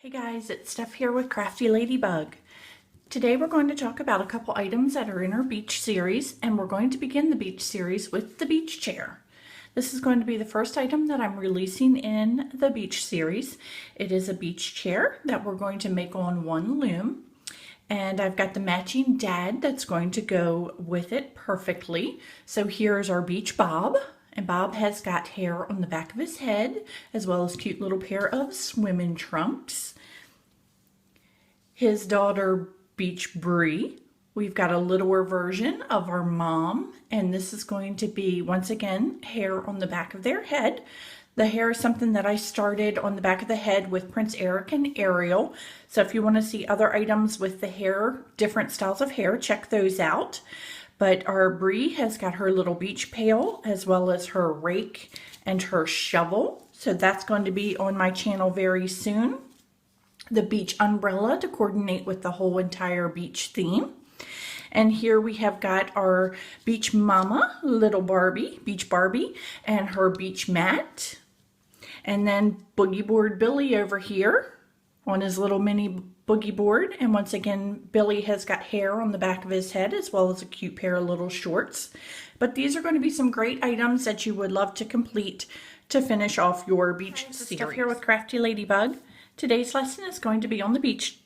Hey guys, it's Steph here with Crafty Ladybug. Today we're going to talk about a couple items that are in our beach series, and we're going to begin the beach series with the beach chair. This is going to be the first item that I'm releasing in the beach series. It is a beach chair that we're going to make on one loom, and I've got the matching dad that's going to go with it perfectly. So here's our beach Bob. And Bob has got hair on the back of his head, as well as a cute little pair of swimming trunks. His daughter, Beach Bree. We've got a littler version of our mom, and this is going to be, once again, hair on the back of their head. The hair is something that I started on the back of the head with Prince Eric and Ariel. So if you want to see other items with the hair, different styles of hair, check those out. But our Bree has got her little beach pail as well as her rake and her shovel. So that's going to be on my channel very soon. The beach umbrella to coordinate with the whole entire beach theme. And here we have got our beach mama, little Barbie, beach Barbie, and her beach mat. And then Boogie Board Billy over here on his little mini boogie board. And once again, Billy has got hair on the back of his head as well as a cute pair of little shorts. But these are going to be some great items that you would love to complete to finish off your beach series. Steph here with Crafty Ladybug. Today's lesson is going to be on the beach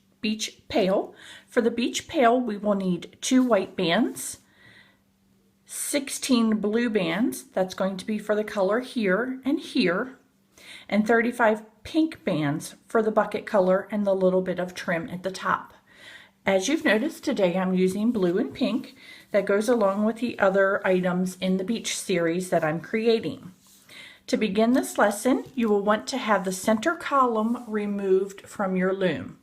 pail. For the beach pail, we will need 2 white bands, 16 blue bands, that's going to be for the color here, and 35 pink bands for the bucket color and the little bit of trim at the top. As you've noticed, today I'm using blue and pink. That goes along with the other items in the beach series that I'm creating. To begin this lesson, you will want to have the center column removed from your loom.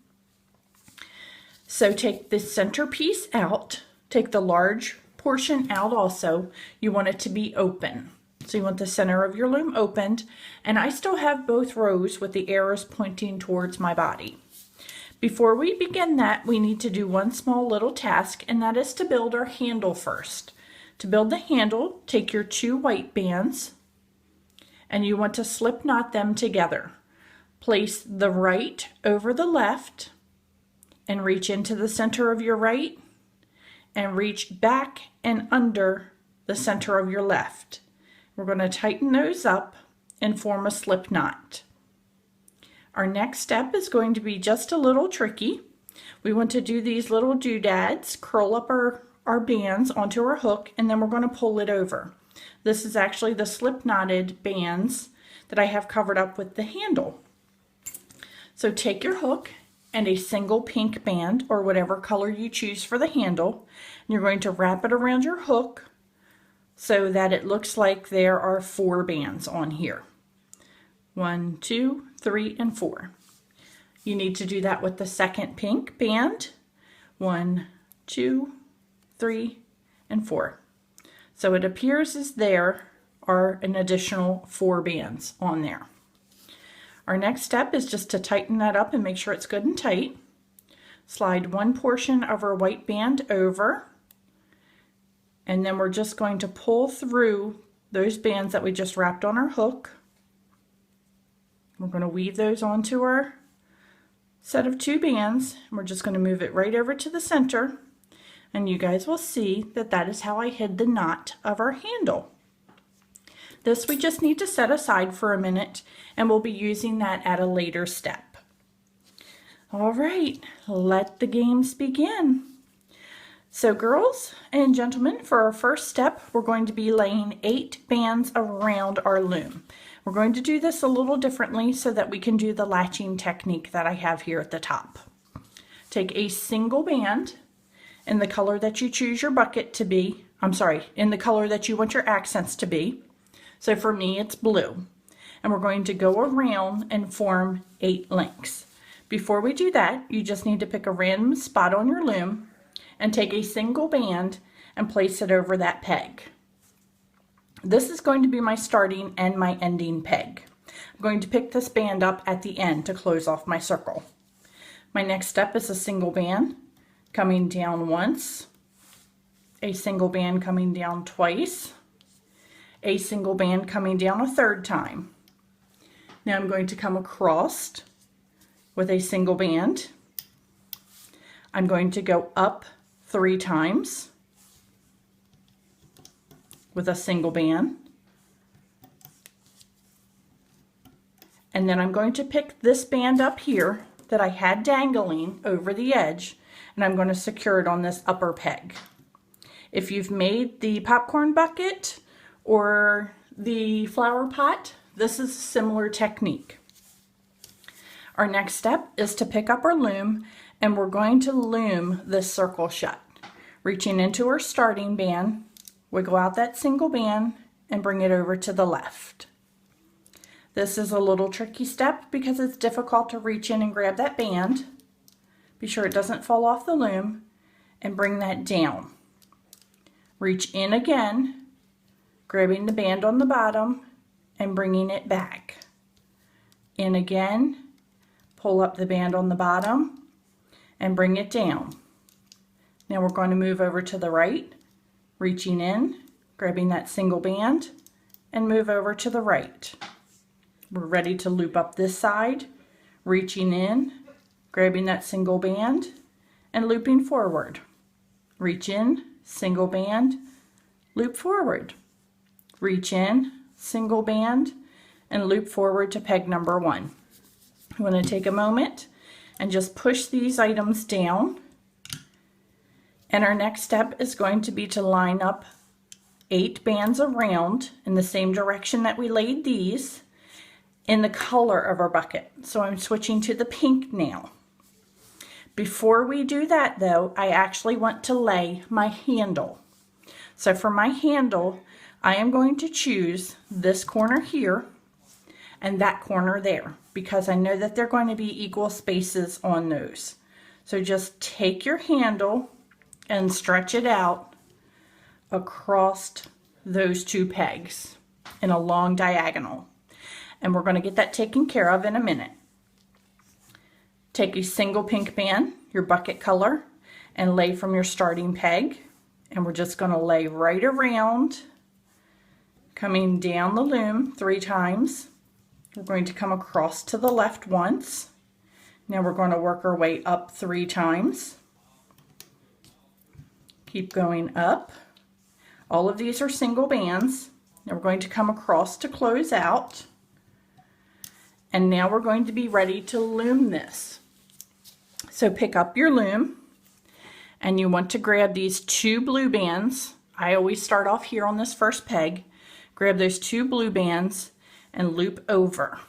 So take this center piece out, take the large portion out also. You want it to be open. So you want the center of your loom opened, and I still have both rows with the arrows pointing towards my body. Before we begin that, we need to do one small little task, and that is to build our handle first. To build the handle, take your 2 white bands, and you want to slip knot them together. Place the right over the left, and reach into the center of your right, and reach back and under the center of your left. We're going to tighten those up and form a slip knot. Our next step is going to be just a little tricky. We want to do these little doodads, curl up our bands onto our hook, and then we're going to pull it over. This is actually the slip knotted bands that I have covered up with the handle. So take your hook and a single pink band, or whatever color you choose for the handle, and you're going to wrap it around your hook so that it looks like there are 4 bands on here. 1, 2, 3, and 4. You need to do that with the second pink band. 1, 2, 3, and 4. So it appears as there are an additional 4 bands on there. Our next step is just to tighten that up and make sure it's good and tight. Slide one portion of our white band over, and then we're just going to pull through those bands that we just wrapped on our hook. We're going to weave those onto our set of 2 bands, and we're just going to move it right over to the center, and you guys will see that that is how I hid the knot of our handle. This we just need to set aside for a minute, and we'll be using that at a later step. All right, let the games begin. So girls and gentlemen, for our first step, we're going to be laying 8 bands around our loom. We're going to do this a little differently so that we can do the latching technique that I have here at the top. Take a single band in the color that you choose your bucket to be, in the color that you want your accents to be. So for me, it's blue. And we're going to go around and form 8 links. Before we do that, you just need to pick a random spot on your loom and take a single band and place it over that peg. This is going to be my starting and my ending peg. I'm going to pick this band up at the end to close off my circle. My next step is a single band coming down once, a single band coming down twice, a single band coming down a 3rd time. Now I'm going to come across with a single band. I'm going to go up 3 times with a single band. And then I'm going to pick this band up here that I had dangling over the edge, and I'm going to secure it on this upper peg. If you've made the popcorn bucket or the flower pot, this is a similar technique. Our next step is to pick up our loom, and we're going to loom this circle shut. Reaching into our starting band, wiggle out that single band and bring it over to the left. This is a little tricky step because it's difficult to reach in and grab that band. Be sure it doesn't fall off the loom, and bring that down. Reach in again, grabbing the band on the bottom and bringing it back. In again, pull up the band on the bottom and bring it down. Now we're going to move over to the right, reaching in, grabbing that single band, and move over to the right. We're ready to loop up this side, reaching in, grabbing that single band, and looping forward. Reach in, single band, loop forward. Reach in, single band, and loop forward to peg number 1. You want to take a moment and just push these items down. And our next step is going to be to line up 8 bands around in the same direction that we laid these in the color of our bucket. So I'm switching to the pink now. Before we do that though, I actually want to lay my handle. So for my handle, I am going to choose this corner here and that corner there, because I know that they're going to be equal spaces on those. So just take your handle and stretch it out across those 2 pegs in a long diagonal. And we're going to get that taken care of in a minute. Take a single pink band, your bucket color, and lay from your starting peg. And we're just going to lay right around, coming down the loom 3 times. We're going to come across to the left once. Now we're going to work our way up 3 times. Keep going up. All of these are single bands. Now we're going to come across to close out. And now we're going to be ready to loom this. So pick up your loom, and you want to grab these 2 blue bands. I always start off here on this first peg. Grab those 2 blue bands and loop over.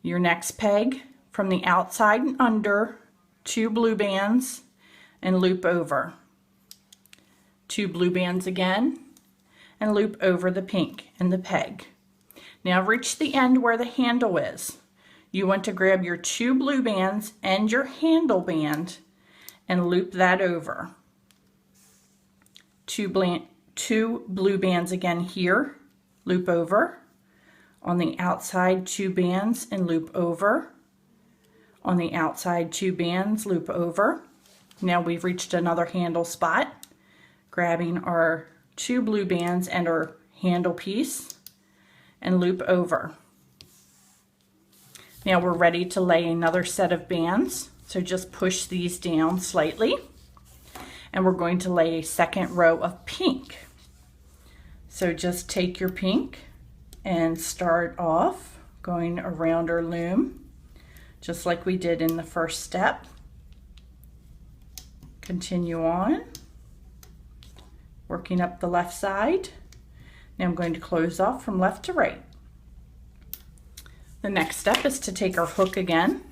Your next peg from the outside and under, 2 blue bands and loop over. 2 blue bands again and loop over the pink and the peg. Now reach the end where the handle is. You want to grab your 2 blue bands and your handle band and loop that over. 2 blue bands again here, loop over. On the outside 2 bands and loop over. On the outside 2 bands, loop over. Now we've reached another handle spot, grabbing our 2 blue bands and our handle piece and loop over. Now we're ready to lay another set of bands, so just push these down slightly, and we're going to lay a second row of pink. So just take your pink and start off going around our loom just like we did in the first step. Continue on, working up the left side. Now I'm going to close off from left to right. The next step is to take our hook again,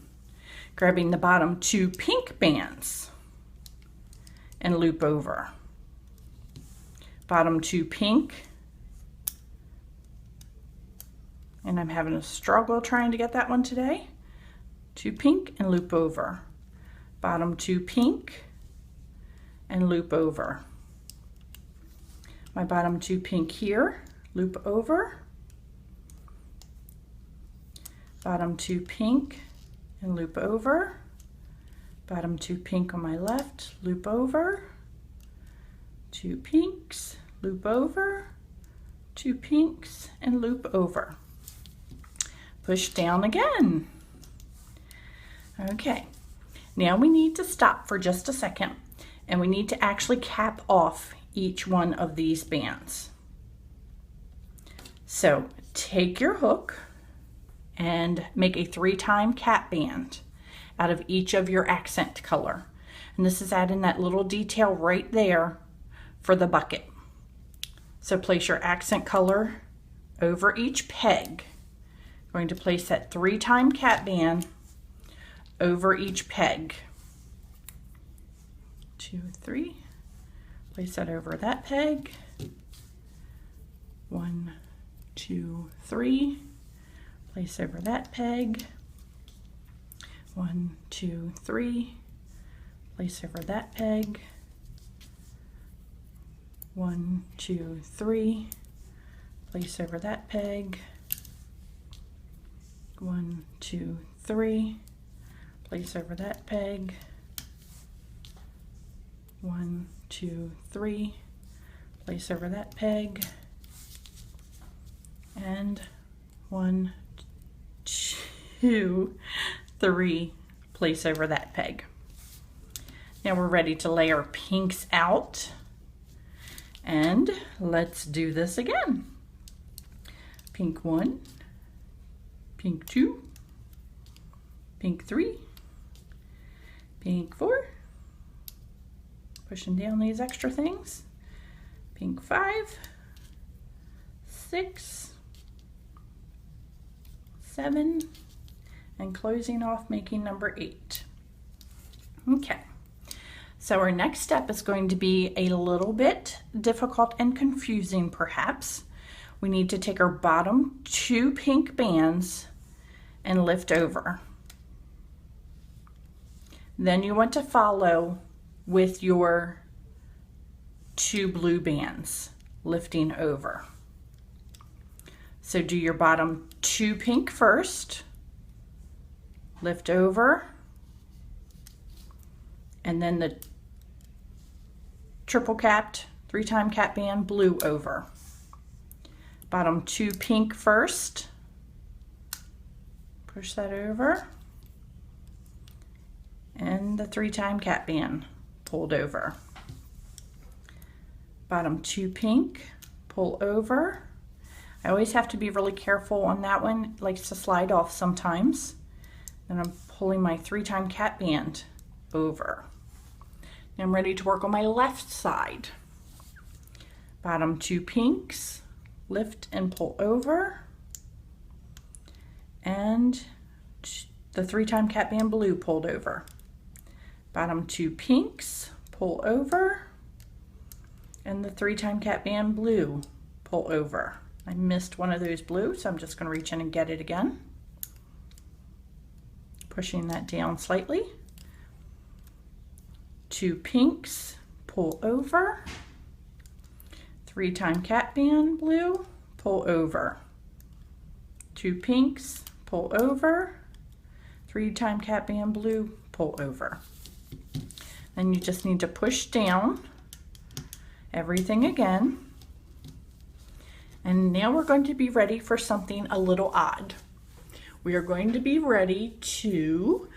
grabbing the bottom 2 pink bands and loop over. Bottom 2 pink, and I'm having a struggle trying to get that one today. 2 pink and loop over. Bottom 2 pink and loop over. My bottom 2 pink here, loop over. Bottom 2 pink and loop over. Bottom 2 pink on my left, loop over. 2 pinks, loop over. 2 pinks and loop over. Push down again. Okay, now we need to stop for just a second and we need to actually cap off each one of these bands. So take your hook and make a 3-time cap band out of each of your accent color. And this is adding that little detail right there for the bucket. So place your accent color over each peg. Going to place that 3-time cap band over each peg. 2, 3. Place that over that peg. 1, 2, 3. Place over that peg. 1, 2, 3. Place over that peg. 1, 2, 3. Place over that peg. 1, 2, 3. Place over that peg. 1, 2, 3. Place over that peg. And 1, 2, 3. Place over that peg. Now we're ready to lay our pinks out. And let's do this again. Pink 1, pink 2, pink 3, pink 4, pushing down these extra things, pink 5, 6, 7, and closing off making number 8. Okay. So our next step is going to be a little bit difficult and confusing perhaps. We need to take our bottom 2 pink bands and lift over. Then you want to follow with your 2 blue bands lifting over. So do your bottom 2 pink first, lift over, and then the triple capped 3-time cap band blue over. Bottom 2 pink first, push that over, and the 3-time cap band pulled over. Bottom 2 pink, pull over. I always have to be really careful on that one, it likes to slide off sometimes. Then I'm pulling my 3-time cap band over. Now I'm ready to work on my left side. Bottom 2 pinks, lift and pull over, and the 3-time cap band blue pulled over. Bottom 2 pinks, pull over, and the 3-time cap band blue pull over. I missed one of those blue, so I'm just going to reach in and get it again. Pushing that down slightly. 2 pinks, pull over, 3-time cap band blue, pull over. 2 pinks, pull over, 3-time cap band blue, pull over. Then you just need to push down everything again. And now we're going to be ready for something a little odd. We are going to be ready to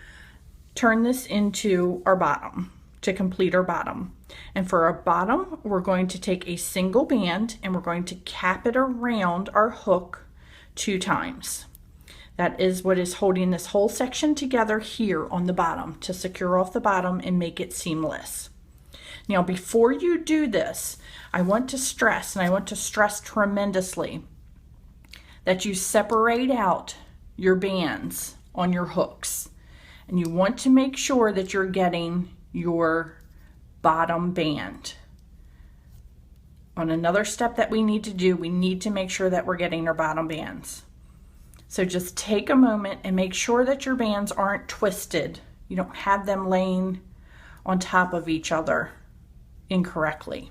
turn this into our bottom, to complete our bottom. And for our bottom, we're going to take a single band and we're going to cap it around our hook 2 times. That is what is holding this whole section together here on the bottom to secure off the bottom and make it seamless. Now before you do this, I want to stress, and I want to stress tremendously, that you separate out your bands on your hooks. And you want to make sure that you're getting your bottom band. On another step that we need to do, we need to make sure that we're getting our bottom bands. So just take a moment and make sure that your bands aren't twisted. You don't have them laying on top of each other incorrectly.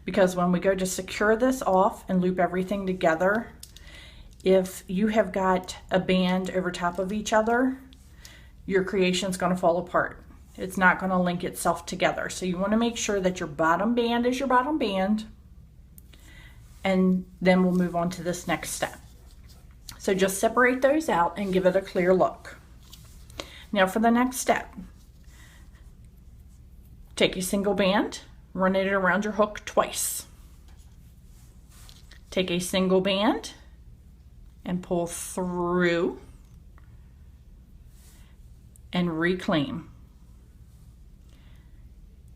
Because when we go to secure this off and loop everything together, if you have got a band over top of each other, your creation is going to fall apart. It's not going to link itself together. So you want to make sure that your bottom band is your bottom band, and then we'll move on to this next step. So just separate those out and give it a clear look. Now for the next step, take a single band, run it around your hook twice. Take a single band and pull through and reclaim.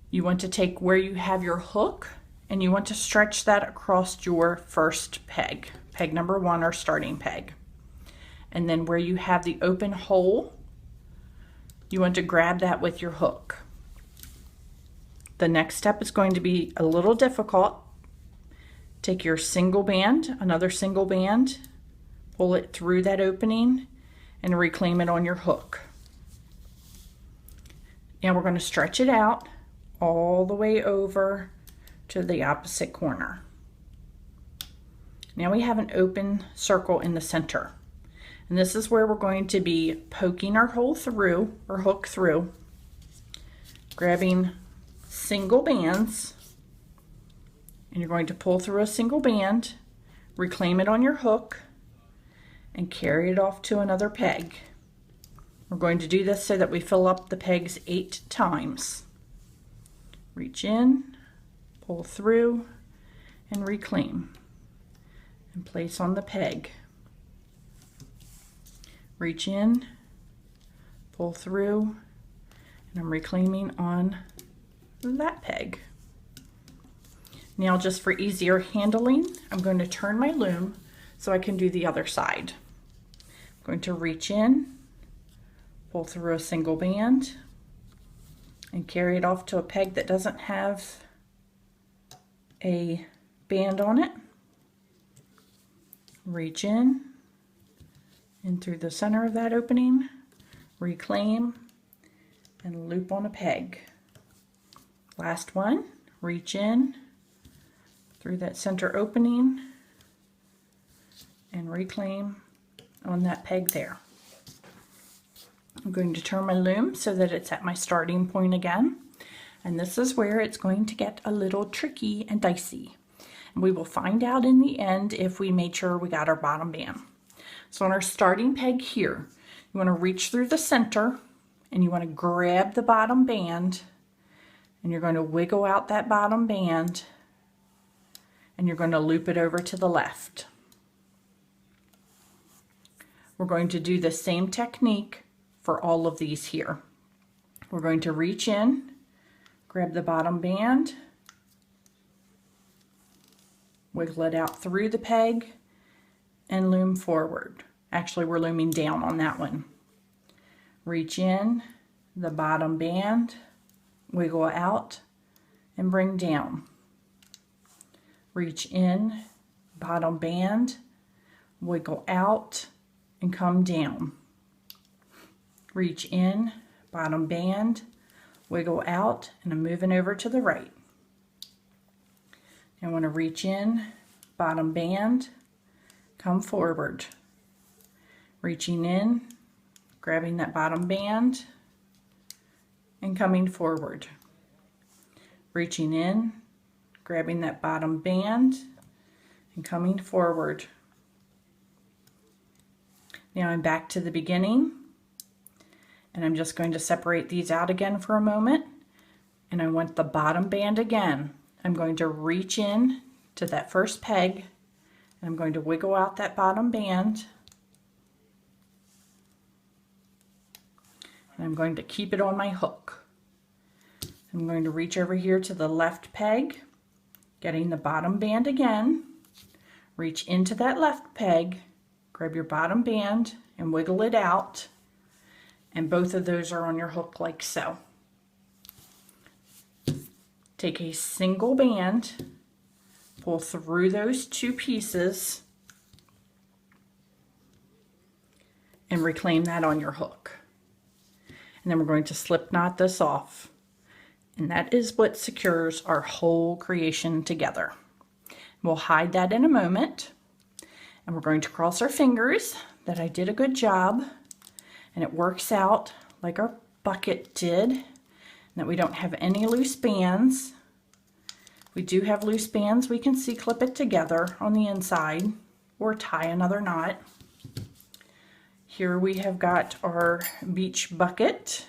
You want to take where you have your hook and you want to stretch that across your first peg, peg number 1 or starting peg. And then where you have the open hole, you want to grab that with your hook. The next step is going to be a little difficult. Take your single band, another single band, pull it through that opening and reclaim it on your hook. Now we're going to stretch it out all the way over to the opposite corner. Now we have an open circle in the center. And this is where we're going to be poking our hole through, or hook through, grabbing single bands, and you're going to pull through a single band, reclaim it on your hook, and carry it off to another peg. We're going to do this so that we fill up the pegs 8 times. Reach in, pull through, and reclaim, and place on the peg. Reach in, pull through, and I'm reclaiming on that peg. Now just for easier handling, I'm going to turn my loom so I can do the other side. I'm going to reach in, pull through a single band, and carry it off to a peg that doesn't have a band on it. Reach in through the center of that opening, reclaim, and loop on a peg. Last one, reach in through that center opening and reclaim on that peg there. I'm going to turn my loom so that it's at my starting point again, and this is where it's going to get a little tricky and dicey. And we will find out in the end if we made sure we got our bottom band. So on our starting peg here, you want to reach through the center and you want to grab the bottom band, and you're going to wiggle out that bottom band, and you're going to loop it over to the left. We're going to do the same technique for all of these here. We're going to reach in, grab the bottom band, wiggle it out through the peg, and loom forward. Actually, we're looming down on that one. Reach in, the bottom band, wiggle out, and bring down. Reach in, bottom band, wiggle out, and come down. Reach in, bottom band, wiggle out, and I'm moving over to the right. I want to reach in, bottom band, come forward. Reaching in, grabbing that bottom band, and coming forward. Reaching in, grabbing that bottom band, and coming forward. Now I'm back to the beginning, and I'm just going to separate these out again for a moment, and I want the bottom band again. I'm going to reach in to that first peg, and I'm going to wiggle out that bottom band, and I'm going to keep it on my hook. I'm going to reach over here to the left peg, getting the bottom band again, reach into that left peg, grab your bottom band and wiggle it out, and both of those are on your hook like so. Take a single band, pull through those 2 pieces, and reclaim that on your hook. And then we're going to slip knot this off. And that is what secures our whole creation together. We'll hide that in a moment. And we're going to cross our fingers that I did a good job and it works out like our bucket did, and that we don't have any loose bands. If we do have loose bands, we can C-clip it together on the inside or tie another knot. Here we have got our beach bucket,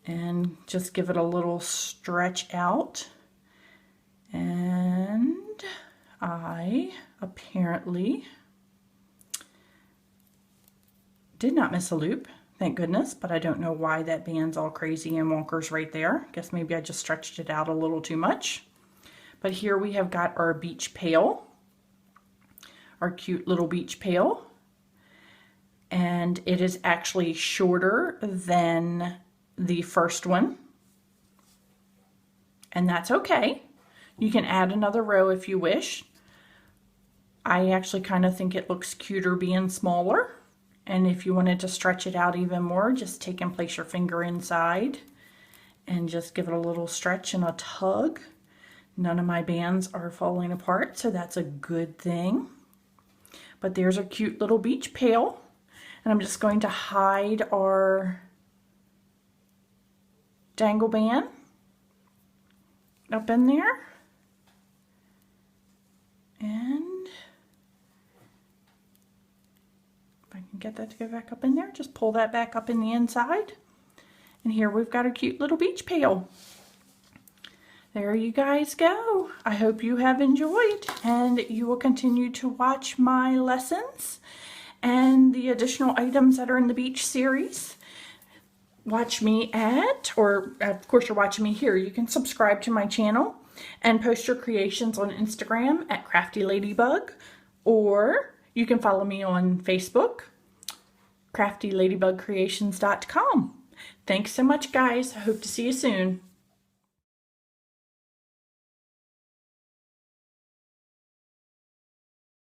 and just give it a little stretch out. And I apparently did not miss a loop, thank goodness, but I don't know why that band's all crazy and wonkers right there. Guess maybe I just stretched it out a little too much. But here we have got our beach pail, our cute little beach pail, and it is actually shorter than the first one, and that's okay. You can add another row if you wish. I actually kind of think it looks cuter being smaller, and if you wanted to stretch it out even more, just take and place your finger inside and just give it a little stretch and a tug. None of my bands are falling apart, so that's a good thing. But there's a cute little beach pail, and I'm just going to hide our dangle band up in there, and if I can get that to go back up in there, just pull that back up in the inside, and here we've got a cute little beach pail. There you guys go. I hope you have enjoyed, and you will continue to watch my lessons and the additional items that are in the beach series. Watch me at, or of course you're watching me here, you can subscribe to my channel and post your creations on Instagram at Crafty Ladybug, or you can follow me on Facebook, CraftyLadybugCreations.com. Thanks so much, guys. I hope to see you soon.